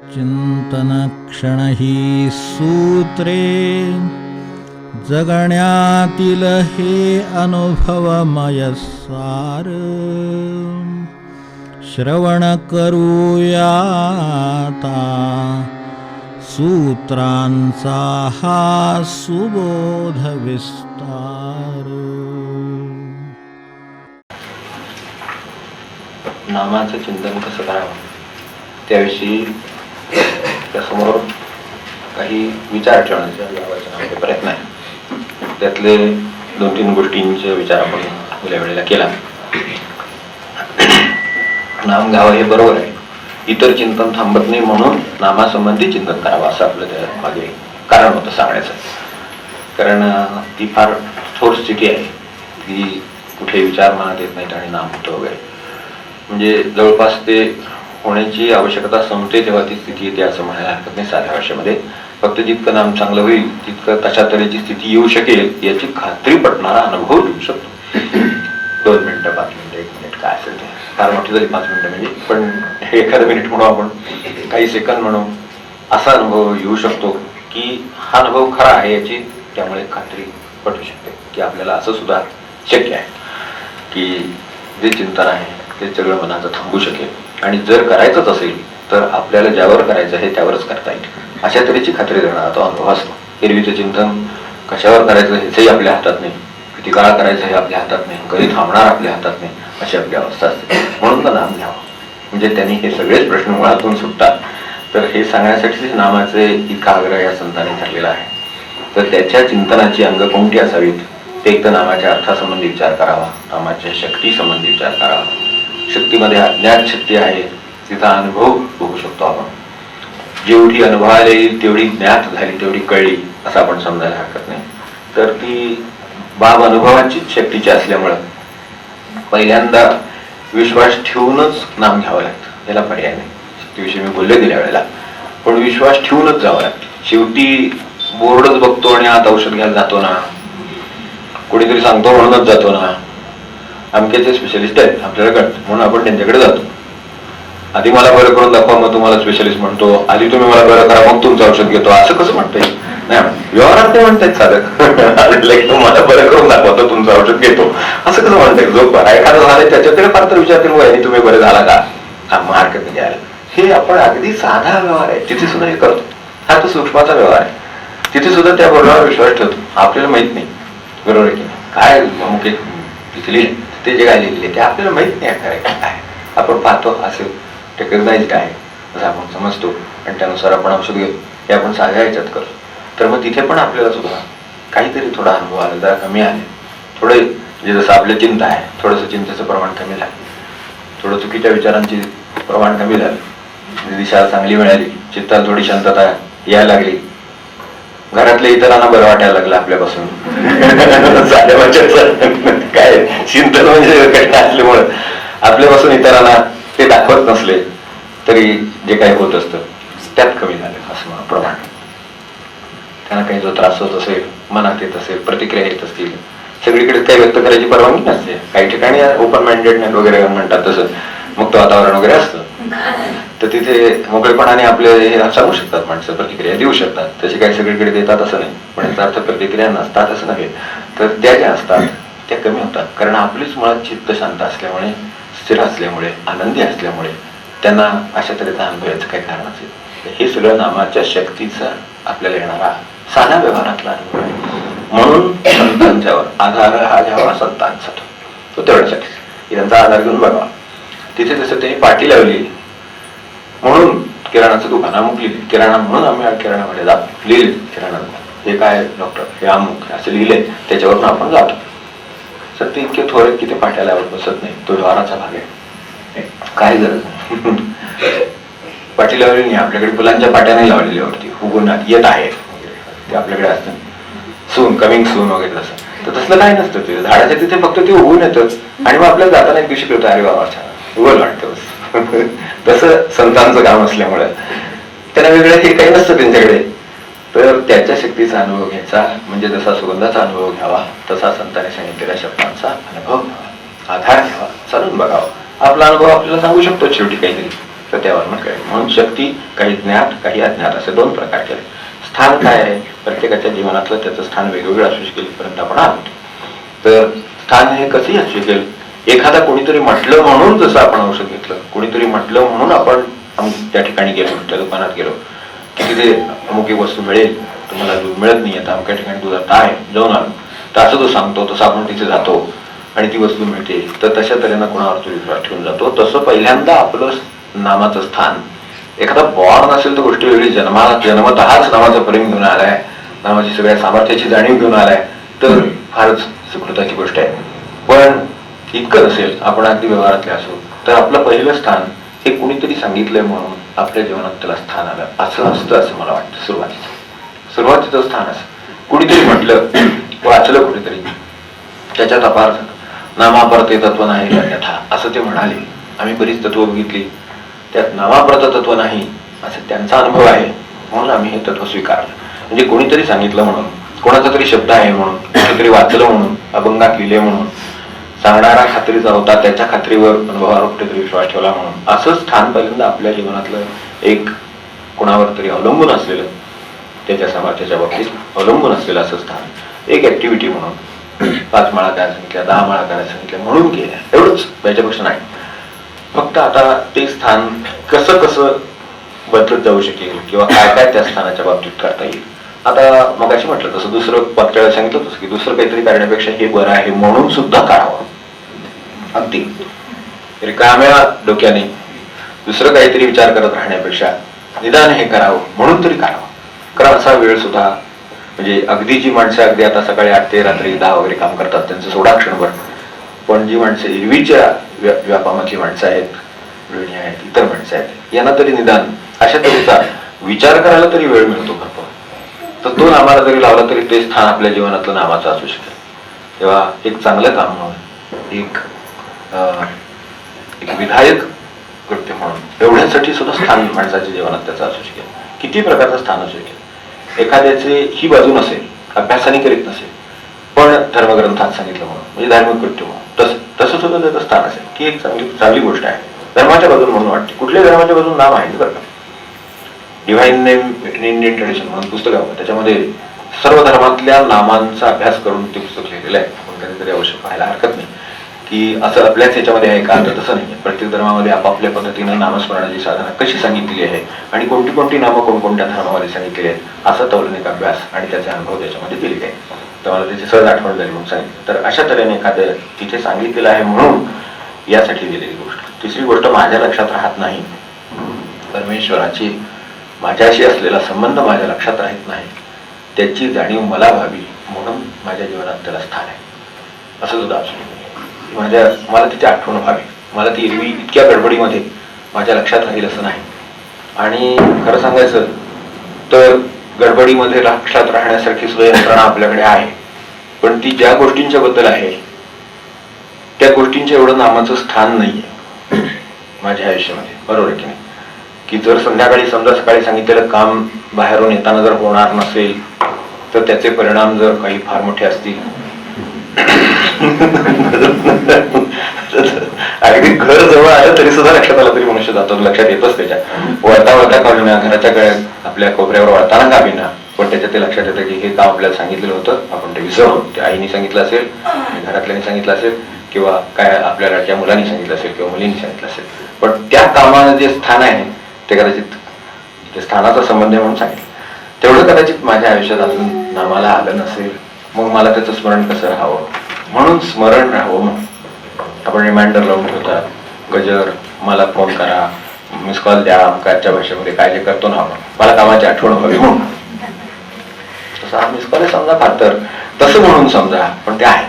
चिंतनक्षण ही सूत्रे जगण्यातील हे अनुभवमय सार श्रवण करूयाता सूत्रांचा हा सुबोध विस्तार. नामाचं चिंतन कसं करावं त्याविषयी त्यासमोर काही विचार ठेवण्याचा प्रयत्न आहे. त्यातले 2-3 गोष्टींचे विचार आपण गेल्या वेळेला केला. नाम घ्यावं हे बरोबर आहे, इतर चिंतन थांबत नाही म्हणून नामासंबंधी चिंतन करावं असं आपलं त्या मागे कारण होतं सांगण्याचं. कारण ती फार थोर स्थिती आहे की कुठे विचार मनात येत नाहीत आणि नाम होतं वगैरे. म्हणजे जवळपास ते होण्याची आवश्यकता संपते तेव्हा ती स्थिती येते असं म्हणायला हरकत नाही. साध्या भाषेमध्ये फक्त जितकं नाम चांगलं होईल तितकं तशा तऱ्हेची स्थिती येऊ शकेल याची खात्री पटणारा अनुभव देऊ शकतो. 2 मिनिटं 5 मिनिटं 1 मिनिट काय असेल ते, फार मोठी झाली 5 मिनिटं म्हणजे, पण हे एखादं मिनिट म्हणू आपण, काही सेकंद म्हणू, असा अनुभव येऊ शकतो की हा अनुभव खरा आहे याची त्यामुळे खात्री पटू शकते की आपल्याला असं सुद्धा शक्य आहे की जे चिंतन आहे ते सगळं मनाचं थांबू शकेल आणि जर करायचंच असेल तर आपल्याला ज्यावर करायचं आहे त्यावरच करता येईल अशा तऱ्हेची खात्री देणारा तो अनुभव असतो. एरवीचं चिंतन कशावर करायचं हेही आपल्या हातात नाही, किती काळ करायचं हे आपल्या हातात नाही, कधी थांबणार आपल्या हातात नाही, अशी आपली अवस्था असते. म्हणून तर नाम घ्यावं म्हणजे त्यांनी हे सगळेच प्रश्न मुळातून सुटतात. तर हे सांगण्यासाठीच नामाचे इतका आग्रह या संतांनी धरलेला आहे. तर त्याच्या चिंतनाची अंग कोणती असावीत ते एक तर नामाच्या अर्थासंबंधी विचार करावा, नामाच्या शक्तीसंबंधी विचार करावा. शक्तीमध्ये अज्ञात शक्ती आहे, तिचा अनुभव बघू शकतो आपण. जेवढी अनुभवायला येईल तेवढी ज्ञात झाली तेवढी कळली असं आपण समजायला हरकत नाही. तर ती बाब अनुभवाचीच शक्तीची असल्यामुळं पहिल्यांदा विश्वास ठेवूनच नाम घ्यावं लागतं, याला पर्याय नाही. शक्तीविषयी मी बोलले गेल्या वेळेला, पण विश्वास ठेवूनच जावं लागतं. शेवटी बोर्डच बघतो आणि आत औषध घ्यायला जातो ना, कोणीतरी सांगतो म्हणूनच जातो ना, अमक्याचे स्पेशलिस्ट आहेत आपल्याला कळतं म्हणून आपण त्यांच्याकडे जातो. आधी मला बरं करून दाखवा मग तुम्हाला स्पेशलिस्ट म्हणतो, आधी तुम्ही मला बरं करा मग तुमचं औषध घेतो, असं कसं म्हणताय? नाही, व्यवहारात ते म्हणतायत साधं तुम्हाला बरं करून दाखवतो तुमचं औषध घेतो असं कसं म्हणताय? जो बरा एखादा झालाय त्याच्याकडे फार तर विचार करून तुम्ही बरे झाला का, मग हरकत नाही घ्यायला. हे आपण अगदी साधा व्यवहार आहे, तिथे सुद्धा हे करतो. हा तो सूक्ष्माचा व्यवहार आहे, तिथे सुद्धा त्या बरोबर विश्वास ठेवतो. आपल्याला माहित नाही, बरोबर आहे की काय अमुक तिथली ते जे काय लिहिलेले ते आपल्याला माहित नाही काय. आपण पाहतो असं रेकग्नाइज्ड आहे असं आपण समजतो आणि त्यानुसार आपण औषध घेतो. हे आपण साध्या ह्याच्यात करतो. तर मग तिथे पण आपल्याला सुद्धा काहीतरी थोडा अनुभव आला, जरा कमी आले, थोडे म्हणजे जसं आपलं चिंता आहे, थोडंसं चिंतेचं प्रमाण कमी झालं, थोडं चुकीच्या विचारांची प्रमाण कमी झालं, दिशा चांगली मिळाली, चित्ताला थोडी शांतता यायला लागली, घरातल्या इतरांना बरं वाटायला लागलं आपल्यापासून. काय चिंतन म्हणजे कष्ट असल्यामुळं आपल्यापासून इतरांना ते दाखवत नसले तरी जे काही होत असतं त्यात कमी झालं असं प्रमाण. त्यांना काही जो त्रास होत असेल, मनात येत असेल, प्रतिक्रिया येत असतील, सगळीकडे काही व्यक्त करायची परवानगी नसते. काही ठिकाणी ओपन माइंडेडनेस वगैरे म्हणतात तसं मुक्त वातावरण वगैरे असतं, तर तिथे मोकळेपणाने आपले हे सांगू शकतात माणसं, प्रतिक्रिया देऊ शकतात. तसे काही सगळीकडे देतात असं नाही, पण याचा अर्थ प्रतिक्रिया नसतात असं नव्हे. तर त्या ज्या असतात त्या कमी होतात, कारण आपलीच मुळात चित्त शांत असल्यामुळे, स्थिर असल्यामुळे, आनंदी असल्यामुळे त्यांना अशा तऱ्हेचा अनुभव याचं काही कारण असेल. हे सगळं नामाच्या शक्तीचा आपल्याला येणारा साधा व्यवहारातला अनुभव आहे. म्हणून संतांच्यावर आधार हा घ्यावा संतांचा, तो तेवढ्यासाठी त्यांचा आधार घेऊन बघावा. तिथे जसं त्यांनी पाठी लावली म्हणून किराणाचं दुकान अमुक लिहिले, किराणा म्हणून आम्ही किराणामध्ये जातो, लिहिले किराणा दुकान, हे काय डॉक्टर, हे अमुक असं लिहिले, त्याच्यावरून आपण जातो. तर ते इतके थोडे की ते पाट्या लावत बसत नाही, तो व्यवहाराचा भाग आहे, काय गरज नाही. पाठी लावलेली नाही, आपल्याकडे फुलांच्या पाट्या नाही लावलेल्या वरती, उगून येत आहे ते आपल्याकडे असतं, सून कमिंग सून वगैरे तसं. तर तसलं काही नसतं, ते झाडाच्या तिथे फक्त ते उगवून येतं आणि मग आपल्याला जाताना एक दिवशी कळतं अरे बाबा छान उगल वाटतं. तसं संतांचं काम असल्यामुळे त्यांना वेगळं हे काही नसतं त्यांच्याकडे. तर त्याच्या शक्तीचा अनुभव घ्यायचा म्हणजे जसा सुगंधाचा अनुभव घ्यावा तसा संतांनी सांगितलेल्या शब्दांचा अनुभव घ्यावा, आधार घ्यावा, चालून बघावा. आपला अनुभव आपल्याला सांगू शकतो शेवटी काहीतरी, तर त्यावरनं कळेल. म्हणून शक्ती काही ज्ञात काही अज्ञात असे दोन प्रकार केले. स्थान काय आहे, प्रत्येकाच्या जीवनातलं त्याचं स्थान वेगवेगळं असू शकेल पर्यंत आपण आहोत. तर स्थान हे कसंही असू शकेल. एखादा कोणीतरी म्हटलं म्हणून जसं आपण औषध घेतलं, कोणीतरी म्हटलं म्हणून आपण त्या ठिकाणी गेलो, त्या दुकानात गेलो की तिथे अमुक एक वस्तू मिळेल, तुम्हाला दूध मिळत नाही आता अमुक्या ठिकाणी दूध आता आहे, जाऊन आलो, तर असं तो सांगतो तसं आपण तिथे जातो आणि ती वस्तू मिळते. तर तशा तऱ्हेनं कोणावर तो विश्वास ठेवून जातो. तसं पहिल्यांदा आपलं नामाचं स्थान, एखादा बॉर्न असेल तर गोष्टी वेगळी, जन्मतःच नामाचं प्रेम घेऊन आलाय, नामाची सगळ्या सामर्थ्याची जाणीव घेऊन आलाय, तर फारच सुकृताची गोष्ट आहे. पण इतकं नसेल, आपण अगदी व्यवहारातले असो, तर आपलं पहिलं स्थान हे कुणीतरी सांगितलंय म्हणून आपल्या जीवनात त्याला स्थान आलं असं असतं, असं मला वाटतं. सुरुवातीचं स्थान असं कुणीतरी म्हटलं, वाचलं कुणीतरी, त्याच्यात अपार नामापरते तत्व नाही अन्यथा असं ते म्हणाले. आम्ही बरीच तत्व बघितली, त्यात नामाप्रत तत्व नाही असं त्यांचा अनुभव आहे, म्हणून आम्ही हे तत्व स्वीकारलं. म्हणजे कोणीतरी सांगितलं म्हणून, कोणाचा तरी शब्द आहे म्हणून, कोणीतरी वाचलं म्हणून, अभंगात लिहिले म्हणून, सांगणारा खात्रीचा होता त्याच्या खात्रीवर अनुभवावर कुठेतरी विश्वास ठेवला म्हणून, असं स्थान पहिल्यांदा आपल्या जीवनातलं एक कोणावर तरी अवलंबून असलेलं, त्याच्या सामर्थ्याच्या बाबतीत अवलंबून असलेलं असं स्थान, एक ऍक्टिव्हिटी म्हणून 5 माळा काय सांगितल्या, 10 माळा काय सांगितल्या म्हणून केल्या, एवढंच, याच्यापेक्षा नाही. फक्त आता ते स्थान कसं कसं बदलत जाऊ शकेल किंवा काय काय त्या स्थानाच्या बाबतीत करता येईल. आता मगाशी म्हटलं तसं, दुसरं पातळीवर सांगितलं तसं की दुसरं काहीतरी करण्यापेक्षा हे बरं आहे म्हणून सुद्धा करावं. अगदी रिकाम्या डोक्याने दुसरं काहीतरी विचार करत राहण्यापेक्षा निदान हे करावं म्हणून तरी करावं. कारण असा वेळ सुद्धा, म्हणजे अगदी जी माणसं अगदी आता सकाळी 8 ते रात्री 10 वगैरे काम करतात त्यांचं सोडा क्षणभर, पण जी माणसं एरवीच्या व्यापामधली माणसं आहेत, गृहिणी आहेत, इतर माणसं आहेत, यांना तरी निदान अशा तऱ्हेचा विचार करायला तरी वेळ मिळतो भरपूर. तर तो नामाला जरी लावला तरी ते स्थान आपल्या जीवनातलं नामाचं असू शकेल. तेव्हा एक चांगलं काम म्हणून, एक विधायक कृत्य म्हणून, एवढ्यासाठी सुद्धा स्थान माणसाच्या जीवनात त्याचं असू शकेल. किती प्रकारचं स्थान असू शकेल. एखाद्याचे ही बाजू नसेल, अभ्यासाने करीत नसेल, पण धर्मग्रंथात सांगितलं म्हणून, म्हणजे धार्मिक कृत्य म्हणून, तसं सुद्धा त्याचं स्थान असेल की एक चांगली गोष्ट आहे. धर्माच्या बाजून म्हणून वाटते, कुठल्याही धर्माच्या बाजून नाम आहे बरं का. Divine name in Indian tradition म्हणून पुस्तक आहे, त्याच्यामध्ये सर्व धर्मातल्या नामांचा अभ्यास करून ते पुस्तक लिहिलेलं आहे. आपण कधीतरी अवश्य पाहायला हरकत नाही की असं आपल्याच ह्याच्यामध्ये आहे का, तर तसं नाही. प्रत्येक धर्मामध्ये आपापल्या पद्धतीनं नामस्मरणाची साधना कशी सांगितलेली आहे आणि कोणती कोणती नामं कोणकोणत्या धर्मामध्ये सांगितलेली आहेत असा तौलनिक अभ्यास आणि त्याचे अनुभव त्याच्यामध्ये दिलेले आहे. तर मला त्याची सहज आठवण झाली म्हणून सांगितलं. तर अशा तऱ्हेने एखादं तिथे सांगितलेलं आहे म्हणून यासाठी दिलेली गोष्ट. तिसरी गोष्ट माझ्या लक्षात राहत नाही, परमेश्वराची माझ्याशी असलेला संबंध माझ्या लक्षात राहत नाही, त्याची जाणीव मला व्हावी म्हणून माझ्या जीवनात त्याला स्थान आहे असं सुद्धा असू शकते. मला तिची आठवण व्हावी, मला ती एरवी इतक्या गडबडीमध्ये माझ्या लक्षात राहील असं नाही. आणि खरं सांगायचं तर गडबडीमध्ये लक्षात राहण्यासारखी सुद्धा यंत्रणा आपल्याकडे आहे, पण ती ज्या गोष्टींच्या बद्दल आहे त्या गोष्टींच्या एवढं नामाचं स्थान नाहीये माझ्या आयुष्यामध्ये. बरोबर आहे की नाही? की जर संध्याकाळी समजा सकाळी सांगितलेलं काम बाहेरून येताना जर होणार नसेल तर त्याचे परिणाम जर काही फार मोठे असतील, अगदी घर जवळ आलं तरी सुद्धा लक्षात आलं तरी मनुष्य जातो, लक्षात येतच त्याच्या. वळता का होईना, घराच्या आपल्या कोपऱ्यावर वळताना का होईना, पण त्याच्या ते लक्षात येतं की हे काम आपल्याला सांगितलेलं होतं, आपण ते विसरलो. ते आईने सांगितलं असेल, घरातल्याने सांगितलं असेल, किंवा काय आपल्या लाडक्या मुलांनी सांगितलं असेल किंवा मुलींनी सांगितलं असेल, पण त्या कामानं जे स्थान आहे ते कदाचित ते स्थानाचा संबंध आहे म्हणून सांगितलं. तेवढं कदाचित माझ्या आयुष्यात अजून नामाला आलं नसेल, मग मला त्याचं स्मरण कसं राहावं म्हणून स्मरण राहावं म्हणून आपण रिमाइंडर लावून ठेवतात, गजर, मला फोन करा, मिस कॉल द्या, अमकाच्या भाषेमध्ये काय जे करतो ना मला कामाची आठवण व्हावी म्हणून. तसं हा मिस कॉल समजा फार तर तसं म्हणून समजा, पण ते आहे.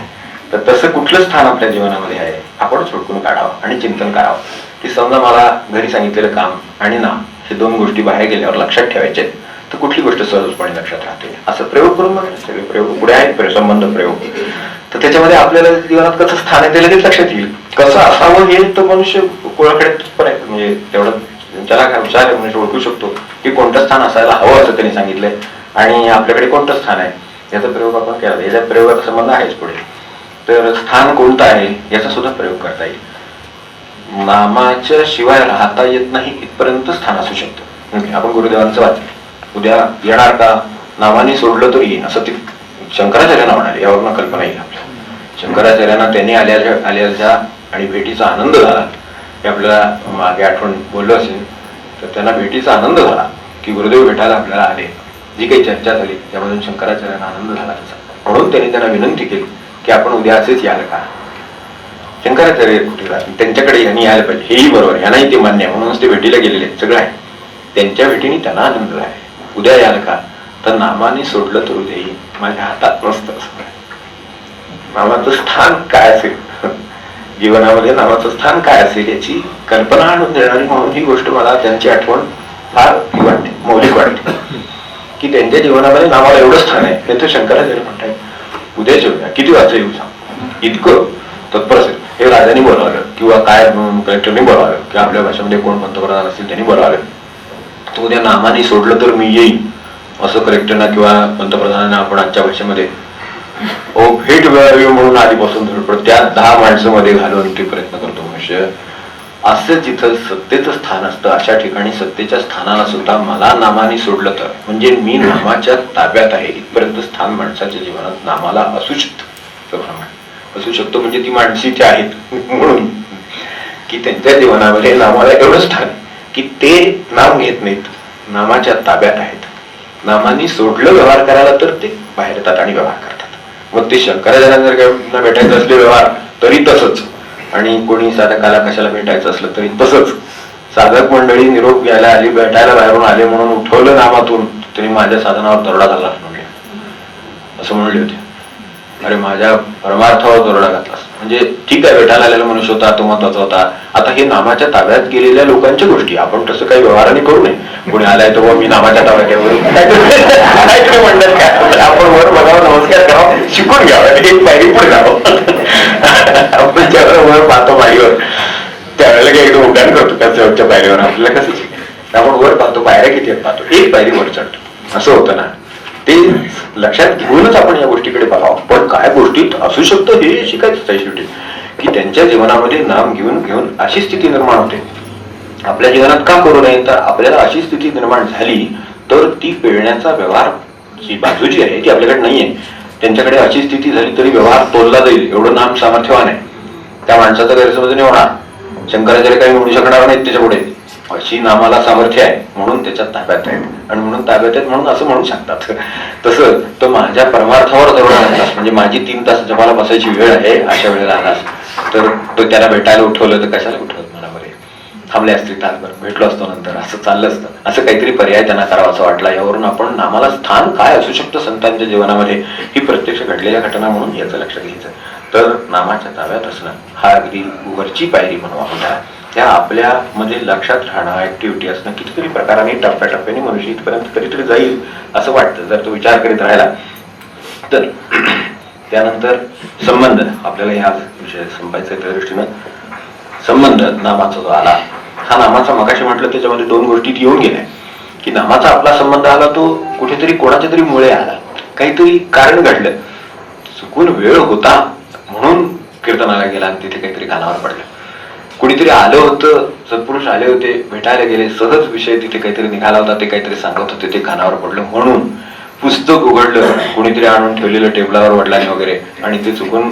तर तसं कुठलं स्थान आपल्या जीवनामध्ये आहे आपणच हुडकून काढावं आणि चिंतन करावं की समजा मला घरी सांगितलेलं काम आणि नाम हे दोन गोष्टी बाहेर गेल्यावर लक्षात ठेवायचे, तर कुठली गोष्ट सहजपणे लक्षात राहते. असं प्रयोग करून बघा, सगळे प्रयोग पुढे आहेत, संबंध प्रयोग. तर त्याच्यामध्ये आपल्याला जीवनात कसं स्थान आहे ते लगेच लक्षात येईल. कसं असावं हे तो मनुष्य कोणाकडे पण आहे, म्हणजे तेवढं त्याला काय विचार मनुष्य ओळखू शकतो की कोणतं स्थान असायला हवं असं त्यांनी सांगितलंय आणि आपल्याकडे कोणतं स्थान आहे याचा प्रयोग आपण केला. याच्या प्रयोगाचा संबंध आहेच पुढे. तर स्थान कोणतं आहे याचा सुद्धा प्रयोग करता येईल. नामाच्या शिवाय राहता येत नाही इथपर्यंत स्थान असू शकतं. आपण गुरुदेवांचं वाचलं, उद्या येणार का, नावाने सोडलं तर येईन असं ते शंकराचार्यांना म्हणाले. यावरून कल्पना येईल आपल्याला. शंकराचार्यांना त्यांनी आल्याच्या आणि भेटीचा आनंद झाला हे आपल्याला मागे आठवण बोललो असेल तर त्यांना भेटीचा आनंद झाला की गुरुदेव भेटायला आपल्याला आले. जी काही चर्चा झाली त्यामधून शंकराचार्यांना आनंद झाला त्याचा. म्हणून त्यांनी त्यांना विनंती केली की आपण उद्या असेच याल का. शंकराचार्य कुठे त्यांच्याकडे यांनी यायला पाहिजे, हेही बरोबर, यांनाही ते मान्य आहे, म्हणूनच ते भेटीला गेलेले सगळं आहे. त्यांच्या भेटीने त्यांना आनंद झाला. उद्या याल का, तर नामाने सोडलं तर उद्या येईल, माझ्या हातात नसतं. नामाचं स्थान काय असेल जीवनामध्ये, नामाचं स्थान काय असेल याची कल्पना आणून देणारी म्हणून ही गोष्ट मला त्यांची आठवण फार वाटते, मौलिक वाटते की त्यांच्या जीवनामध्ये नावाला एवढं स्थान आहे. हे तर शंकराचार्य म्हणतात उद्या जेवूया, किती वाजता येऊ सांग, इतकं तत्पर असेल. हे राजाने बोलावलं किंवा काय कलेक्टरने बोलावलं किंवा आपल्या भाषेमध्ये कोण पंतप्रधान असतील त्यांनी बोलावलं, तर उद्या नामाने सोडलं तर मी येईन असं कलेक्टरना किंवा पंतप्रधानांना आपण आजच्या भाषेमध्ये भेट मिळावी म्हणून आधीपासून धडपड त्या 10 माणसामध्ये घालून ते प्रयत्न करतो मनुष्य. असं जिथं सत्तेचं स्थान असतं अशा ठिकाणी सत्तेच्या स्थानाला सुद्धा मला नामाने सोडलं तर, म्हणजे मी नामाच्या ताब्यात आहे इथपर्यंत स्थान माणसाच्या जीवनात नामाला असू शकतं. असू शकतो म्हणजे ती माणशी इथे आहेत म्हणून की त्यांच्या जीवनामध्ये नामाला एवढं स्थान की ते नाम घेत नाहीत, नामाच्या ताब्यात आहेत. नामाने सोडलं व्यवहार करायला तर ते बाहेर येतात आणि व्यवहार करतात. मग ते शंकराचार्यांना जर काही भेटायचं असले व्यवहार तरी तसंच, आणि कोणी साधकाला कशाला भेटायचं असलं तरी तसंच. साधक मंडळी निरोप घ्यायला आली, भेटायला बाहेरून आले म्हणून उठवलं नामातून तरी माझ्या साधनावर दरोडा घालला म्हणले, असं म्हणले होते. अरे माझ्या परमार्थावर दरोडा घातला. म्हणजे ठीक आहे, भेटायला आलेला मनुष्य होता, तो महत्वाचा होता. आता हे नामाच्या ताब्यात गेलेल्या लोकांच्या गोष्टी आपण तसं काही व्यवहाराने करू नये. कोणी आलाय तर मी नामाच्या ताब्यात काहीतरी म्हणतात काय, आपण वर बघावं, नमस्कार करावं, शिकून घ्यावं, एक पायरी पुढे जावं. आपण ज्यावेळेला वर पाहतो पायरीवर त्यावेळेला काही एकदम उड्डाण करतो का शेवटच्या पायरीवर, आपल्याला कसं शिकायचं. आपण वर पाहतो, पायऱ्या किती आहेत पाहतो, एक पायरी वर चढतो, असं होतं ना. ते लक्षात घेऊनच आपण या गोष्टीकडे बघावं. पण काय गोष्टीत असू शकतं हे शिकायचंच आहे शेवटी, की त्यांच्या जीवनामध्ये नाम घेऊन घेऊन अशी स्थिती निर्माण होते. आपल्या जीवनात का करू नये, तर आपल्याला अशी स्थिती निर्माण झाली तर ती पेळण्याचा व्यवहार जी बाजू जी आहे ती आपल्याकडे नाहीये. त्यांच्याकडे अशी स्थिती झाली तरी व्यवहार तोलला जाईल एवढं नाम सामर्थ्यवान आहे. त्या माणसाचा गैरसमज नाही होणार. शंकराचार्य काही म्हणू शकणार नाहीत त्याच्या पुढे, अशी नामाला सामर्थ्य आहे म्हणून त्याच्यात ताब्यात आहे, आणि म्हणून ताब्यात आहेत म्हणून असं म्हणू शकतात. तसं तो माझ्या परमार्थावर दरोडा घातलास, म्हणजे माझी 3 तास जमाला बसायची वेळ आहे अशा वेळेला आलास, तर तो त्याला भेटायला उठवलं तर कशाला उठवत, मला बरे थांबले असते तासभर, भेटलो असतो नंतर, असं चाललं असतं. असं काहीतरी पर्याय त्यांना करावा असं वाटला. यावरून आपण नामाला स्थान काय असू शकतं संतांच्या जीवनामध्ये ही प्रत्यक्ष घडलेल्या घटना म्हणून याचं लक्षात घ्यायचं. तर नामाच्या ताब्यात असणं हा अगदी वरची पायरी म्हणून आपण त्या आपल्यामध्ये लक्षात राहणं, ऍक्टिव्हिटी असणं, कितीतरी प्रकाराने टप्प्याटप्प्याने मनुष्य इथपर्यंत कधीतरी जाईल असं वाटतं जर तो विचार करीत राहिला तर. त्यानंतर संबंध, आपल्याला ह्या विषय संपायचा त्या दृष्टीनं संबंध नामाचा जो आला, हा नामाचा मगाशी म्हटलं त्याच्यामध्ये 2 गोष्टी येऊन गेल्या की नामाचा आपला संबंध आला तो कुठेतरी कोणाच्या तरी मुळे आला, काहीतरी कारण घडलं, चुकून वेळ होता म्हणून कीर्तनाला गेला आणि तिथे काहीतरी कानावर पडलं. कुणीतरी आलं होतं, सत्पुरुष आले होते, भेटायला गेले, सहज विषय तिथे काहीतरी निघाला होता, ते काहीतरी सांगत होते, ते कानावर पडलं म्हणून पुस्तक उघडलं, कुणीतरी आणून ठेवलेलं टेबलावर वडिलांनी वगैरे, आणि ते चुकून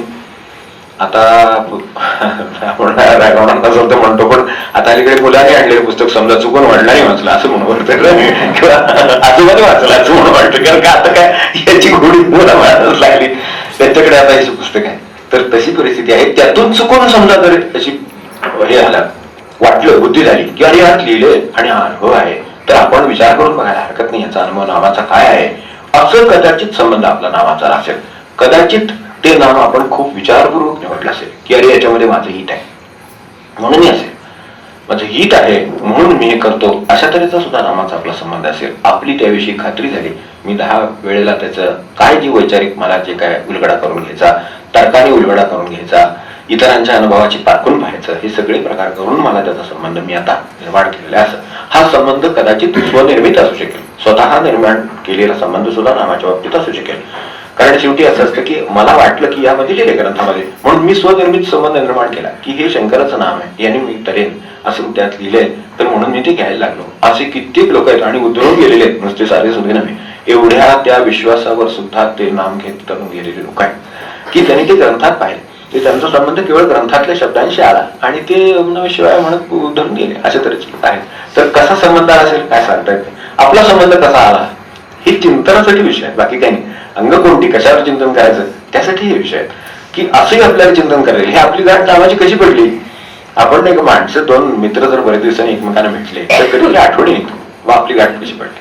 आता आपण रागवणार नसलं तर म्हणतो, पण आता अलीकडे मुलांनी आणलेलं पुस्तक समजा चुकून वडिलांनी वाचलं असं म्हणून वाटतं किंवा आजोबाने वाचलं असं म्हणून वाटतं, कारण का आता काय याची गोडी मुला वाचायला लागली, त्यांच्याकडे आता हे पुस्तक आहे. तर तशी परिस्थिती आहे. त्यातून चुकून समजा तरी तशी हे झालं, वाटलं, बुद्धी झाली की अरे यात लिहिले आणि हा अनुभव आहे, तर आपण विचार करून बघायला हरकत नाही याचा अनुभव नामाचा काय आहे. असं कदाचित संबंध आपला नामाचा असेल, कदाचित ते नाम आपण खूप विचारपूर्वक निवडलं असेल की अरे याच्यामध्ये माझं हित आहे म्हणून असेल, माझं हित आहे म्हणून मी हे करतो, अशा तऱ्हेचा सुद्धा नामाचा आपला संबंध असेल. आपली त्याविषयी खात्री झाली, मी 10 वेळेला त्याचं काय जी वैचारिक मला जे काय उलगडा करून घ्यायचा, तर्काने उलगडा करून घ्यायचा, इतरांच्या अनुभवाची पारखून पाहायचं, हे सगळे प्रकार करून मला त्याचा संबंध मी आता निर्माण केलेला आहे. हा संबंध कदाचित स्वनिर्मित असू शकेल, स्वतः निर्माण केलेला संबंध सुद्धा नामाच्या बाबतीत असू शकेल. कारण शेवटी असं असतं की मला वाटलं की यामध्ये लिहिले ग्रंथामध्ये, म्हणून मी स्वनिर्मित संबंध निर्माण केला की हे शंकराचं नाम आहे, याने मी तरेन असं त्यात लिहिलंय, तर म्हणून मी ते घ्यायला लागलो. असे कित्येक लोक आहेत आणि उधळून गेलेले आहेत, नुसते सारे सुद्धा नव्हे, एवढ्या त्या विश्वासावर सुद्धा ते नाम घेत करून गेलेले लोक आहेत की त्यांनी ते ग्रंथात पाहिले, ते त्यांचा संबंध केवळ ग्रंथातल्या शब्दांशी आला आणि ते शिवाय म्हणत उधळून गेले, अशा तऱ्हेचे लोक आहेत. तर कसा संबंध आला असेल काय सांगता येते. आपला संबंध कसा आला हे चिंतनासाठी विषय आहे, बाकी काही नाही. अंग कोणती कशावर चिंतन करायचं त्यासाठी हे विषय आहेत की असंही आपल्याला चिंतन करायला. हे आपली गाठ नावाची कशी पडली, आपण नाही का माणसं दोन मित्र जर बरेच दिवसांनी एकमेकांना भेटले तर कधी आठवणी येतो व आपली गाठ कशी पडली,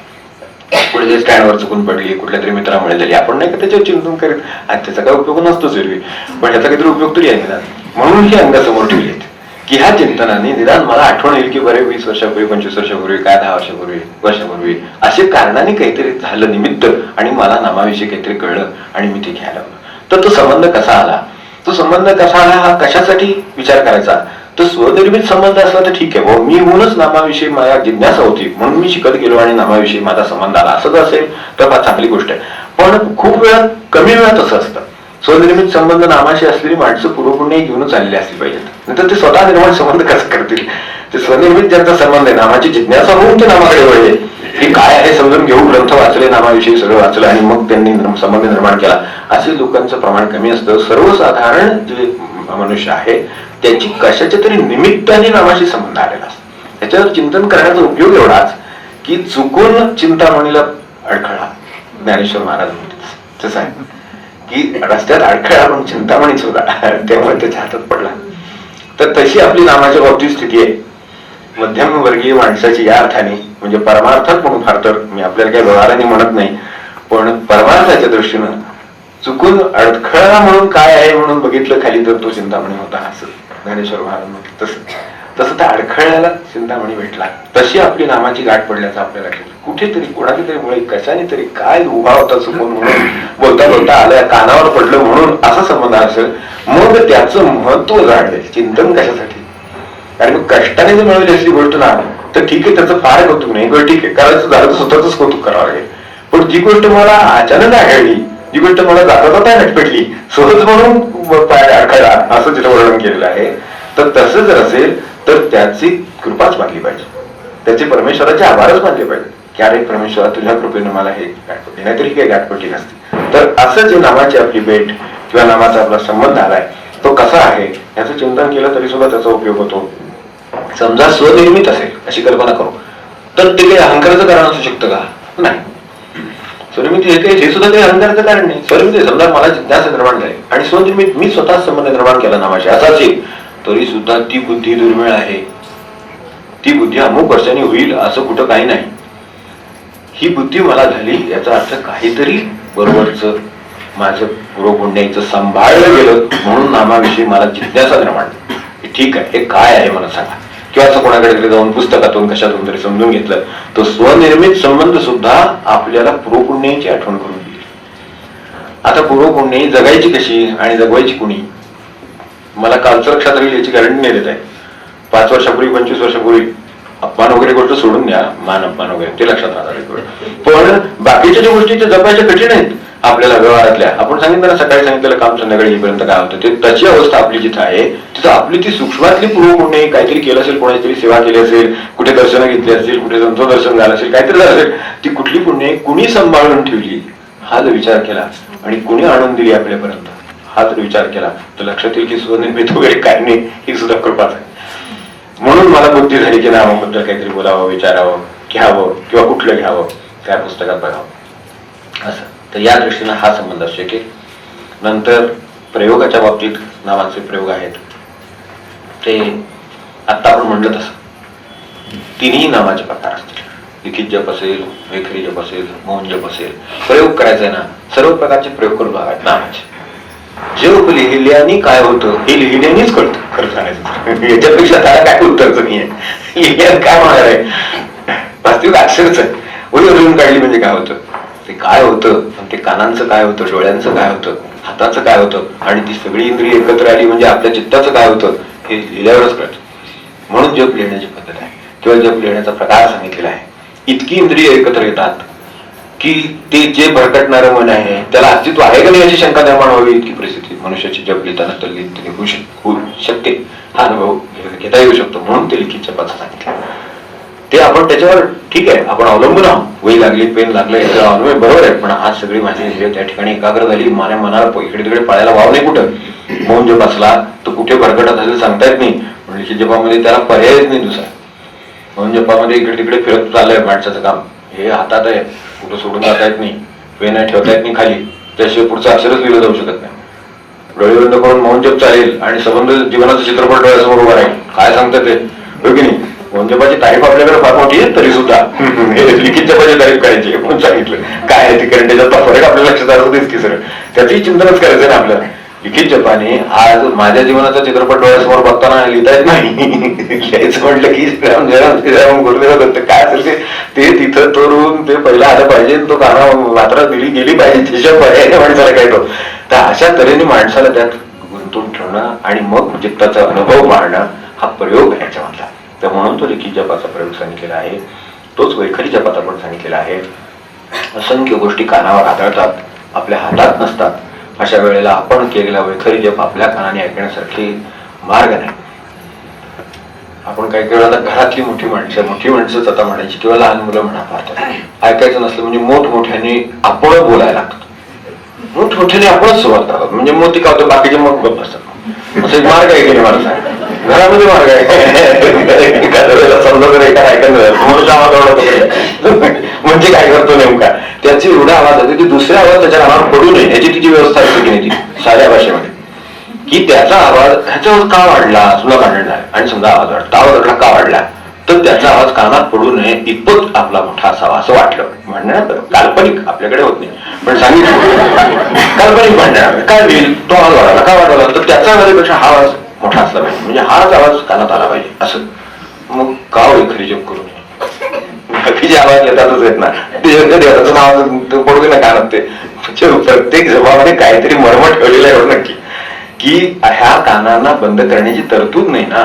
कुठे स्टँडवर चुकून पडली, कुठल्या तरी मित्रामुळे झाली, आपण नाही का त्याच्यावर चिंतन करीत आणि त्याचा काही उपयोग नसतोच एरवी, पण ह्याचा काहीतरी उपयोग तरी आहे ना. म्हणून हे अंगासमोर ठेवलेत की ह्या चिंतनाने निदान मला आठवण येईल की बरे 20 वर्षापूर्वी 25 वर्षापूर्वी काय 10 वर्षापूर्वी असे कारणाने काहीतरी झालं निमित्त आणि मला नामाविषयी काहीतरी कळलं आणि मी ते घ्यायला लागलो. तर तो संबंध कसा आला, तो संबंध कसा आला हा कशासाठी विचार करायचा. तर स्वनिर्मित संबंध असला तर ठीक आहे, मी होऊनच नामाविषयी माझ्या जिज्ञासा होती म्हणून मी शिकत गेलो आणि नामाविषयी माझा संबंध आला, असं जर असेल तर फार चांगली गोष्ट आहे. पण खूप वेळा कमी वेळात असं असतं. स्वनिर्मित संबंध नामाशी असलेली माणसं पूर्वपुण्य घेऊनच आलेली असली पाहिजेत, नंतर ते स्वतः निर्माण संबंध कसं करतील. ते स्वनिर्मित ज्यांचा संबंध आहे, नामाची जिज्ञासा होऊन ते नामाकडे वळले, हे काय आहे समजून घेऊन ग्रंथ वाचले, नामाविषयी सगळं वाचलं आणि मग त्यांनी संबंध निर्माण केला, असे लोकांचं प्रमाण कमी असतं. सर्वसाधारण जे मनुष्य आहे त्याची कशाच्या तरी निमित्ताने नामाशी संबंध आलेला असतो. त्याच्यावर चिंतन करण्याचा उपयोग एवढाच की चुकून चिंतामणीला अडखळा, ज्ञानेश्वर महाराज म्हणतात तसं आहे की रस्त्यात अडखळा पण चिंतामणीच होता, त्यामुळे त्याच्या हातात पडला. तर तशी आपली नामाच्या बाबतीत स्थिती आहे मध्यमवर्गीय माणसाची या अर्थाने, म्हणजे परमार्थात म्हणून फार तर मी आपल्याला काही व्यवहाराने म्हणत नाही, पण परमार्थाच्या दृष्टीनं चुकून अडखळा म्हणून काय आहे म्हणून बघितलं खाली तर तो चिंतामणी होता, असं ज्ञानेश्वर महाराज म्हणतात. तसं त्या अडखळ्याला चिंतामणी भेटला. तशी आपली नामाची गाठ पडल्याचं आपल्याला कुठेतरी कोणाच्या तरी मुळे कशाने तरी काय उभा होता चुकून म्हणून बोलता बोलता आल्या कानावर पडलं म्हणून असा संबंध असेल, मग त्याचं महत्व जाणवेल. चिंतन कशासाठी, कारण मग कष्टाने जर मिळवली असली गोष्ट ना तर ठीक आहे, त्याचं फार कौतुक नाही, ठीक आहे करायचं झालं तर स्वतःच कौतुक करावं लागेल. पण जी गोष्ट मला अचानक आढळली, जी गोष्ट मला जाता जाता नटपेटली, सहज म्हणून पाय अडखळला असं तिथं वर्णन केलेलं आहे, तर तसं जर असेल तर त्याची कृपाच मानली पाहिजे, त्याचे परमेश्वराचे आभारच मानले पाहिजे की अरे परमेश्वरा तुझ्या कृपेनं मला हे गाठपटली, नाहीतरी काही गाठपटली नसते. तर असं जे नामाची आपली भेट किंवा नामाचा आपला संबंध आलाय तो कसा आहे याचं चिंतन केलं तरी सुद्धा त्याचा उपयोग होतो. समजा स्वनिर्मित असेल अशी कल्पना करू तर ते काही अहंकाराचं कारण असू शकतं का? नाही. स्वनिर्मित हे सुद्धा काही अहंकाराचं कारण नाही. स्वनिर्मित समजा मला जिज्ञासा निर्माण झाली आणि स्वनिर्मित मी स्वतः संबंध निर्माण केला नामाशी असा असेल तरी सुद्धा ती बुद्धी दुर्मिळ आहे. ती बुद्धी अमुक वर्षांनी होईल असं कुठं काही नाही. ही बुद्धी मला झाली याचा अर्थ काहीतरी बरोबरच माझं पुरोपुण्याचं सांभाळलं गेलं म्हणून नामाविषयी मला जिज्ञासा निर्माण. ठीक आहे, हे काय आहे मला सांगा, किंवा असं कोणाकडे तरी जाऊन पुस्तकातून कशातून तरी समजून घेतलं. तो स्वनिर्मित संबंध सुद्धा आपल्याला पूर्वपुण्याची आठवण करून दिली. आता पूर्वपुण्य जगायची कशी आणि जगवायची कुणी, मला कालचं लक्षात राहील याची गॅरंटी नाही देत आहे. 5 वर्षापूर्वी 25 वर्षापूर्वी अपमान वगैरे गोष्ट सोडून द्या, मान अपमान वगैरे ते लक्षात राहतात, पण बाकीच्या ज्या गोष्टी जपायच्या कठीण आहेत आपल्याला व्यवहारातल्या. आपण सांगितलं ना सकाळी सांगितलेलं काम संध्याकाळी येईपर्यंत काय होतं, ते तशी अवस्था आपली जिथं आहे तिथं आपली ती सूक्ष्मातली पूर्वपुण्य काहीतरी केलं असेल, कोणाची तरी सेवा केली असेल, कुठे दर्शनं घेतली असतील, कुठे संत दर्शन झालं असेल, काहीतरी झालं असेल, ती कुठली पुण्य कुणी सांभाळून ठेवली हा जर विचार केला आणि कुणी आणून दिली आपल्यापर्यंत हा जर विचार केला तर लक्षात येईल की स्वनिर्मित वगैरे काय नाही, ही सुद्धा कृपाच आहे. म्हणून मला बुद्धी झाली की नामाबद्दल काहीतरी बोलावं, विचारावं, घ्यावं किंवा कुठलं घ्यावं त्या पुस्तकात बघावं असं. तर या दृष्टीनं हा संबंध असतो की नंतर प्रयोगाच्या बाबतीत नावाचे प्रयोग आहेत ते आता आपण म्हटलं तसं तिन्ही नावाचे प्रकार असतील. लिखित जप असेल, वेखरी जप असेल, मौन जप असेल, प्रयोग करायचा आहे ना सर्व प्रकारचे प्रयोग करून बघायचे नामाचे. जप लिहिल्याने काय होतं हे लिहिल्यानेच कळतं खरं सांगायचं, याच्यापेक्षा त्याला काय उत्तरच नाहीये. लिहिल्याने काय होणार आहे, वास्तविक अक्षरच आहे. ओळी काढली म्हणजे काय होतं, ते काय होतं, ते कानांचं काय होतं, डोळ्यांचं काय होतं, हाताचं काय होतं आणि ती सगळी इंद्रिय एकत्र आली म्हणजे आपल्या चित्ताचं काय होतं हे लिहिल्यावरच कळतं. म्हणून जप लिहिण्याची पद्धत आहे किंवा जप लिहिण्याचा प्रकार सांगितलेला आहे. इतकी इंद्रिय एकत्र येतात की ते जे भरकटणारं मन आहे त्याला अस्तित्व आहे का नाही याची शंका निर्माण व्हावी इतकी परिस्थिती मनुष्याची जपलीताना तल्लीन होऊ शकते. हा अनुभव घेता येऊ शकतो म्हणून ते लिखित जपाचं सांगितलं. ते आपण त्याच्यावर ठीक आहे आपण अवलंबून आहोत. वही लागली पेन लागलं याचा अनुभव बरोबर आहे, पण आज सगळी माझी त्या ठिकाणी एकाग्र झाली. माझ्या मनाला इकडे तिकडे पळायला वाव नाही. कुठं मौन जप असला तर कुठे भरकटत असेल सांगता येत नाही. पण लिखित जपामध्ये त्याला पर्यायच नाही दुसरा. मौन जपामध्ये इकडे तिकडे फिरत चाललंय माणसाचं काम, हे हातात आहे, कुठं सोडून जाता येत नाही, पेन आहे ठेवता येत नाही खाली, त्याशिवाय पुढचं अक्षरच लिहिलं जाऊ शकत नाही. डोळे बंद करून मौन जप चालेल आणि संबंध जीवनाचं चित्रपट डोळ्यासमोर उभं राहील. काय सांगतात ते हो की नाही. मौन जपाची तारीफ आपल्याकडे फार मोठी आहे तरी सुद्धा लिखित जपाची तारीफ करायची म्हणून सांगितलं. काय आहे ती कारण त्याच्यात फरक आपल्या लक्षात आलं होतेच की सर त्याचंही चिंतनच करायचं ना आपल्याला. लिखित जपाने आज माझ्या जीवनाचा चित्रपट डोळ्यासमोर बघताना लिहिता येत नाही. लिहायचं म्हटलं की श्रीराम गुरुदेव दत्त काय असेल ते तिथं तोरून ते पहिला आलं पाहिजे, तो काना मात्रा दिली गेली पाहिजे, त्याच्या पर्याय माणसाला काय तो. तर अशा तऱ्हेने माणसाला त्यात गुंतून ठेवणं आणि मग चित्ताचा अनुभव पाहणं हा प्रयोग आहे याच्यामधला. तर म्हणून तो लिखित जपाचा प्रयोग सांगितलेला आहे. तोच वैखरी जपाचा पण सांगितलेला आहे. असंख्य गोष्टी कानावर आदळतात, आपल्या हातात नसतात. अशा वेळेला आपण केलेला वैखरी जप आपल्या कानाने ऐकण्यासारखी मार्ग नाही. आपण काही वेळा आता घरातली मोठी माणसंच आता म्हणायची किंवा लहान मुलं म्हणा पाहतात. ऐकायचं नसलं म्हणजे मोठमोठ्याने आपण बोलायला लागतात. मोठमोठ्याने आपणच सुरुवात करतात. म्हणजे मग ती काय होतं बाकीचे मग गप्प असतात. असं एक मार्ग आहे की नाही मला सांग. घरामध्ये मार्ग आहे. एखाद्या वेळेला समजा जर एका ऐकलं समोरचा आवाज आवडतो म्हणजे काय करतो नेमका त्याची एवढा आवाज होते की दुसरा आवाज त्याच्या कानावर पडू नये याची तिची व्यवस्था असते की नाही ती साध्या भाषेमध्ये. की त्याचा आवाज ह्याच्यावर का वाढला सुद्धा भांडण आहे. आणि समजा आवाज का वाढला तर त्याचा आवाज कानात पडू नये इतपत आपला मोठा असावा असं वाटलं. म्हणण्यात काल्पनिक आपल्याकडे होत नाही पण सांगितलं काल्पनिक भांडण काय होईल तो आवाज वाढवला का वाढवला तर त्याचा आवाजापेक्षा हा आवाज मोठा असला पाहिजे म्हणजे हाच आवाज कानात आला पाहिजे असं. मग का वैखरी जप करू नये. बाकीचे आवाज येतातच येत ना देवाचं नाव पडू ना कानात ते प्रत्येक जबामध्ये काहीतरी मर्म ठेवलेलं आहे नक्की की ह्या कानांना बंद करण्याची तरतूद नाही ना.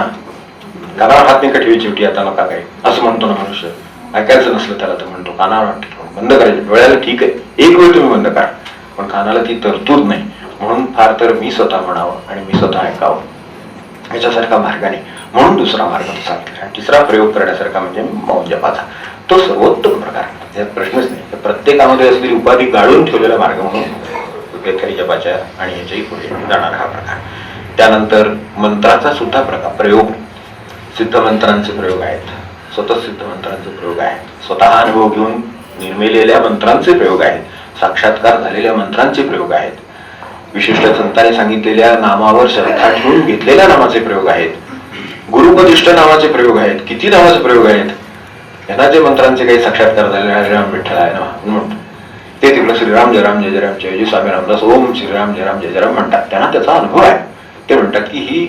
कानावर हात नाही का ठेवायची शेवटी आता नका काय असं म्हणतो ना मनुष्य. ऐकायचं नसलं त्याला तर म्हणतो कानावर हात बंद करायचे. डोळ्याला ठीक आहे एक वेळ तुम्ही बंद करा पण कानाला ती तरतूद नाही. म्हणून फार तर मी स्वतः म्हणावं आणि मी स्वतः ऐकावं याच्यासारखा मार्गाने म्हणून दुसरा मार्ग सांगितला. आणि तिसरा प्रयोग करण्यासारखा म्हणजे मौन जपाचा. तो सर्वोत्तम प्रकार यात प्रश्नच नाही. प्रत्येकामध्ये असलेली उपाधी गाळून ठेवलेला मार्ग म्हणून वैखरी जपाच्या आणि याच्याही पुढे जाणारा हा प्रकार. त्यानंतर मंत्राचा सुद्धा प्रकार प्रयोग सिद्ध मंत्रांचे प्रयोग आहेत. स्वतः सिद्ध मंत्रांचे प्रयोग आहेत. स्वतः अनुभव घेऊन निर्मिलेल्या मंत्रांचे प्रयोग आहेत. साक्षात्कार झालेल्या मंत्रांचे प्रयोग आहेत. विशिष्ट संतांनी सांगितलेल्या नामावर श्रद्धा ठेवून घेतलेल्या नामाचे प्रयोग आहेत. गुरुपदिष्ट नामाचे प्रयोग आहेत. किती नामाचे प्रयोग आहेत. यांना जे मंत्रांचे काही साक्षात्कार झालेले हरिराम विठ्ठल आहे ना म्हणतो ते तिकडे श्रीराम जय राम जय जय राम जय स्वामी रामदास ओम श्रीराम जय राम जय जय राम म्हणतात. त्यांना त्याचा अनुभव आहे. ते म्हणतात की ही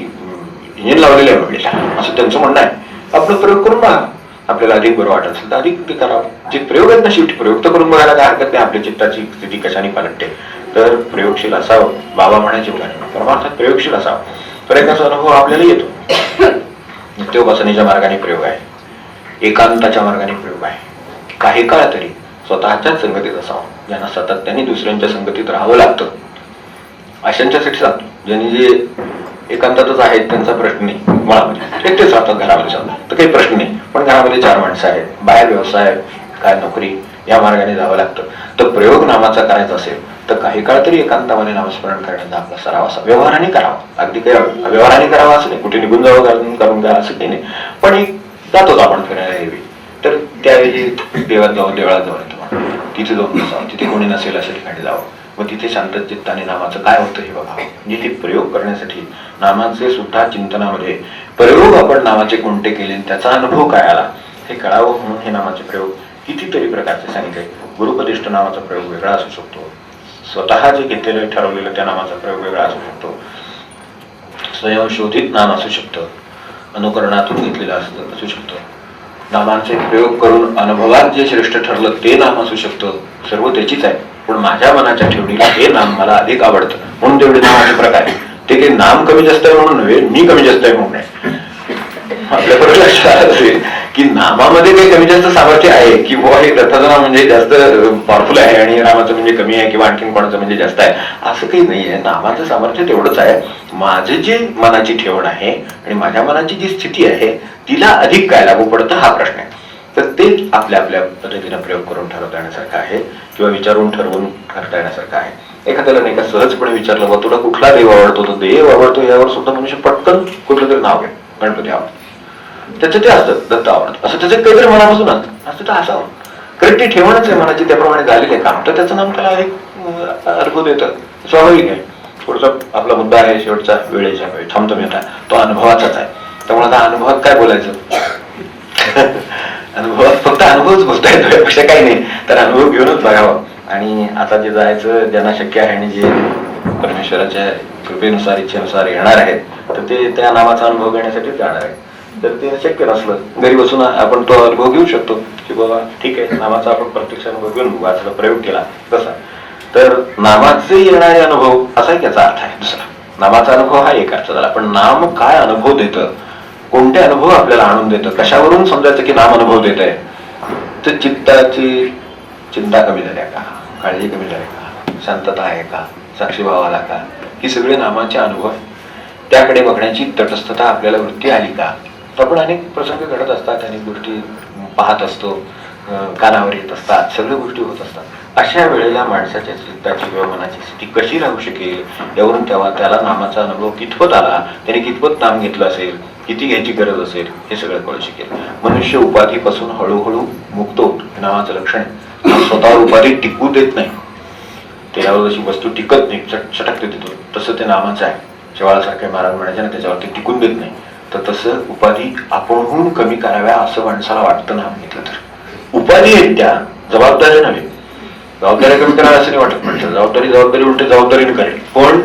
इंजिन लावलेली आहे मुलीला असं त्यांचं म्हणणं आहे. आपलं प्रयोग करून बघा. आपल्याला अधिक बरं वाटत असेल तर अधिक ते करावं. जे प्रयोग आहेत ना शेवटी प्रयोग तर करून बघायला काय हरकत नाही. आपल्या चित्ताची स्थिती कशाने पालटते तर प्रयोगशील असावं. बाबा म्हणायचे परमार्थात प्रयोगशील असावं. प्रयोगाचा अनुभव आपल्याला येतो. नित्योपासनेच्या मार्गाने प्रयोग आहे. एकांताच्या मार्गाने प्रयोग आहे. काही काळ तरी स्वतःच्याच संगतीत असावं. ज्यांना सातत्याने दुसऱ्यांच्या संगतीत राहावं लागतं अशांच्यासाठी सांगतो. ज्यांनी जे एकांतातच आहेत त्यांचा प्रश्न नाही. मुळामध्ये एकटेच राहतात घरामध्ये समजा तर काही प्रश्न नाही. पण घरामध्ये 4 माणसं आहेत. बाहेर व्यवसाय काय नोकरी या मार्गाने जावं लागतं. तर प्रयोग नामाचा करायचा असेल तर काही काळ तरी एकांतामध्ये नामस्मरण करण्याचा आपला सराव असा व्यवहाराने करावा. अगदी काही व्यवहाराने करावा असं नाही. कुठे निघून जावं करून काय असं काही नाही. पण एक जातोच आपण फिरायला एरवी तर त्यावेळी देवात जाऊन येतो. तिथे जाऊन बसावं. तिथे कोणी नसेल अशा ठिकाणी जावं. मग तिथे शांत चित्ताने नामाचं काय होतं हे बघावं. म्हणजे ते प्रयोग करण्यासाठी नामाचे सुद्धा चिंतनामध्ये प्रयोग आपण नामाचे कोणते केले त्याचा अनुभव काय आला हे कळावं म्हणून हे नामाचे प्रयोग कितीतरी प्रकारचे सांगितले. गुरुपदिष्ट नामाचा प्रयोग वेगळा असू शकतो. स्वतः जे घेतलेलं ठरवलेलं त्या नामाचा प्रयोग वेगळा असू शकतो. स्वयंशोधित नाम असू शकतं. अनुकरणातून घेतलेलं असू शकतं. नामांचे प्रयोग करून अनुभवात जे श्रेष्ठ ठरलं ते नाम असू शकतं. सर्व त्याचीच आहे. पण माझ्या मनाच्या ठेवणीला हे नाम मला अधिक आवडतं म्हणून तेवढे नामाचे प्रकार ते काही नाम कमी जास्त आहे म्हणून नव्हे. मी कमी जास्त आहे म्हणून नाही. आपल्याकडे लक्षात असेल की नामामध्ये काही कमी जास्त सामर्थ्य आहे की बुवा हे दत्ताचं नाव म्हणजे जास्त पॉवरफुल आहे आणि रामाचं म्हणजे कमी आहे किंवा आणखीन कोणाचं म्हणजे जास्त आहे, असं काही नाही आहे. नामाचं सामर्थ्य तेवढंच आहे. माझे जे मनाची ठेवण आहे आणि माझ्या मनाची जी स्थिती आहे तिला अधिक काय लागू पडतं हा प्रश्न आहे. तर ते आपल्या आपल्या पद्धतीने प्रयोग करून ठरवता येण्यासारखं आहे किंवा विचारून ठरवून ठरता येण्यासारखं आहे. एखाद्याला नाही का सहजपणे विचारलं बा तुला कुठला देव आवडतो, तो देव आवडतो यावर सुद्धा मनुष्य पटकन कुठलं तरी नाव घ्या, गणपती आवडतो, त्याचं ते असतं, दत्त आवडतं, असं त्याचं काहीतरी मनापासून असतं तर असावं. कारण ती ठेवणच आहे मनाची, त्याप्रमाणे झालेले काम, तर त्याचं नाम त्याला एक अर्थ देतं, स्वाभाविक आहे. पुढचा आपला मुद्दा आहे शेवटचा वेळेच्या वेळी थांबतो मी आता, तो अनुभवाचाच आहे. त्यामुळे आता अनुभवात काय बोलायचं अनुभवात फक्त अनुभवच बोलता येतो, यापेक्षा काही नाही. तर अनुभव घेऊनच बघावा. आणि आता जे जायचं ज्यांना शक्य आहे आणि जे परमेश्वराच्या कृपेनुसार इच्छेनुसार येणार आहेत तर ते त्या नामाचा अनुभव घेण्यासाठी जाणार आहे. जर ते शक्य नसलं घरी बसून आपण तो अनुभव घेऊ शकतो की बाबा ठीक आहे नामाचा आपण प्रत्यक्ष अनुभव घेऊन वाचला, प्रयोग केला तसा. तर नामाचे येणारे अनुभव असा एक याचा अर्थ आहे. दुसरा नामाचा अनुभव हा एक अर्थ झाला, पण नाम काय अनुभव देतं, कोणते अनुभव आपल्याला आणून देतं, कशावरून समजायचं की नाम अनुभव देत आहे. तर चित्ताची चिंता कमी झाल्या का, काळजी कमी झाली का, शांतता आहे का, साक्षीभाव आला का, ही सगळे नामाचे अनुभव. त्याकडे बघण्याची तटस्थता आपल्याला वृत्ती आली का. आपण अनेक प्रसंग घडत असतात, अनेक गोष्टी पाहत असतो, कानावर येत असतात, सगळ्या गोष्टी होत असतात. अशा वेळेला माणसाच्या चित्ताची किंवा मनाची स्थिती कशी राहू शकेल यावरून तेव्हा त्याला नामाचा अनुभव कितपत आला, त्याने कितपत नाम घेतलं असेल, किती घ्यायची गरज असेल हे सगळं कळू शकेल. मनुष्य उपाधीपासून हळूहळू मुक्त होतो, हे नामाचं लक्षण आहे. स्वतःवर उपाधी टिकू देत नाही, त्याच्यावर जशी वस्तू टिकत नाही चटकते देतो तसं ते नामाचं आहे. शेवाळासारखे महाराज म्हणायचे ना, त्याच्यावरती टिकून देत नाही. तर तसं उपाधी आपणहून कमी कराव्या असं माणसाला वाटतं नाम घेतलं तर. उपाधी आहेत त्या, जबाबदारी नव्हे. जबाबदारी कमी करायला असं नाही वाटत माणसं, जबाबदारी उलट जबाबदारीने करेल. पण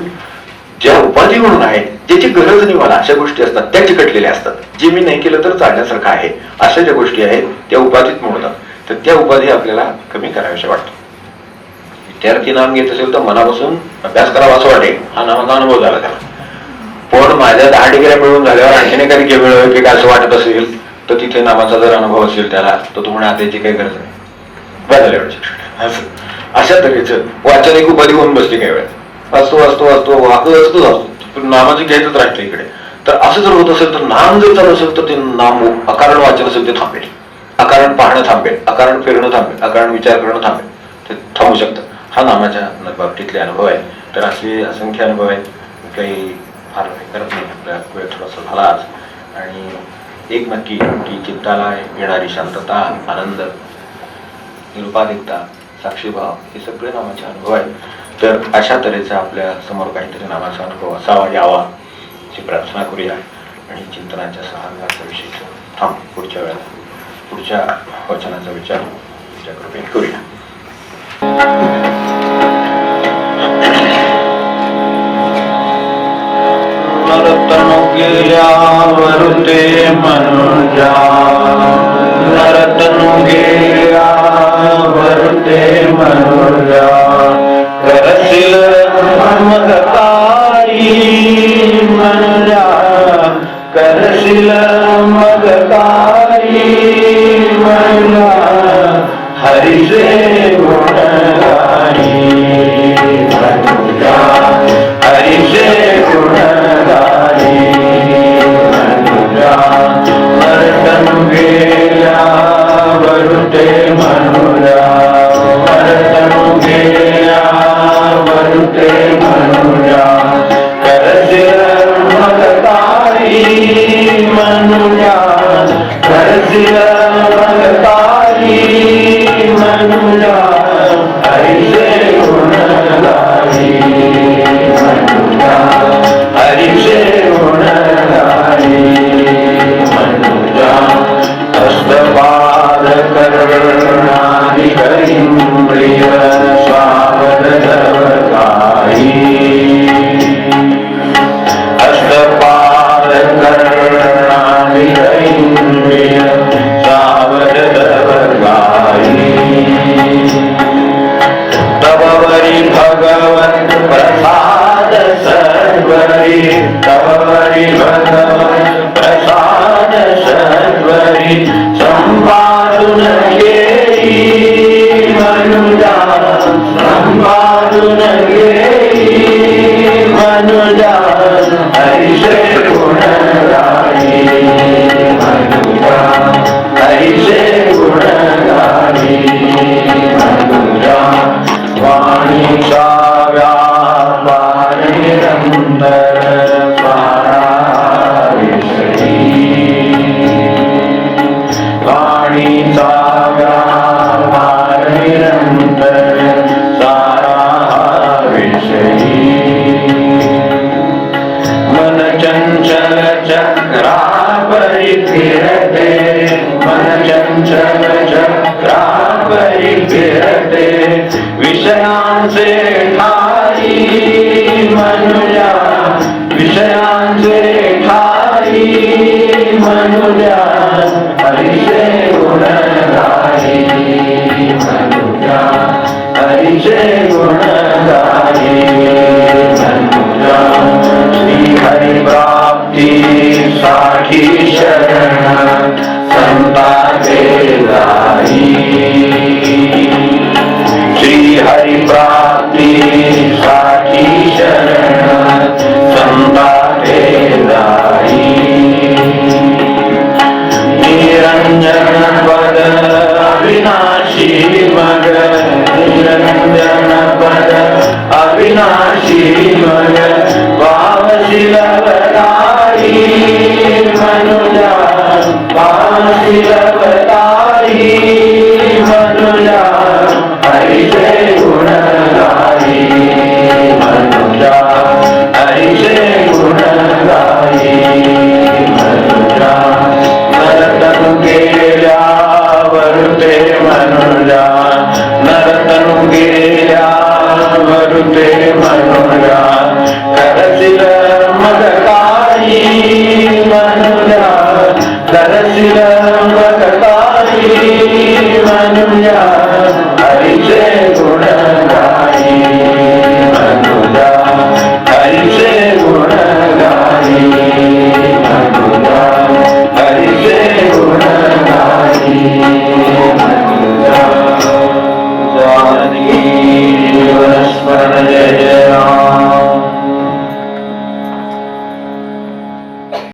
ज्या उपाधी म्हणून आहेत, ज्याची गरज नाही मला, अशा गोष्टी असतात त्या चिकटलेल्या असतात. जे मी नाही केलं तर चालण्यासारखं आहे अशा ज्या गोष्टी आहेत त्या उपाधीत मोडतात. तर त्या उपाधी आपल्याला कमी कराव्याशा वाटतं. विद्यार्थी नाम घेत असेल तर मनापासून अभ्यास करावा असं वाटेल, हा नामाचा अनुभव झाला त्याला. पण माझ्या 10 डिग्र्या मिळून झाल्यावर आणखीन एखादी घे मिळव की काय असं वाटत असेल तर तिथे नामाचा जर अनुभव असेल त्याला तर तो म्हणे आता याची काही गरज नाही, बदल एवढं शिक्षण. अशा तऱ्हेचं वाचन एक उपाधी होऊन बसली काही वेळ. वाचतो असतोच पण नामाचं घ्यायचंच राहतं इकडे. तर असं जर होत असेल तर नाम जर चालू असेल तर ते नाम अकारण वाचन असेल ते थांबेल, अकारण पाहणं थांबेल, अकारण फिरणं थांबेल, अकारण विचार करणं थांबेल, ते थांबू शकतं. हा नामाच्या बाबतीतले अनुभव आहे. तर असे असंख्य अनुभव आहेत, काही फार करत नाही. आपल्या वेळ थोडासा झाला आज. आणि एक नक्की की चित्ताला येणारी शांतता, आनंद, निरुपाधिकता, साक्षीभाव हे सगळे नामाचे अनुभव आहेत. तर अशा तऱ्हेचा आपल्या समोर काहीतरी नामाचा अनुभव असावा यावा अशी प्रार्थना करूया. आणि चिंतनाच्या सहाव्याचा विषय थांब पुढच्या वेळेला पुढच्या वचनाचा विचार तुमच्या कृपेने करूया. नरतनु गेल्या वरुते मनुजा, नरतनु गेल्या वरुते मनुजा, करशील मगकारी मनुजा, करशील मगकारी मनुजा, हरिचे गुणगारी मनुजा, हरिचे गुणगारी मनुजा, नरतनु गेल्या वरुते मनुजा, नरतनु गेल्या वरुते मनुजा, करशील मगकारी मनुजा, करशील मगकारी मनुजा, हरिचे गुणगारी मनुजा, हरिचे गुणगारी मनुजा, हस्तपाद करणारी चक्रावरी फिरते विषयांचे ठाई मनुजा विषयांचे ठाई मनुजा हरीचे गुण गाई मनुजा हरीचे गुण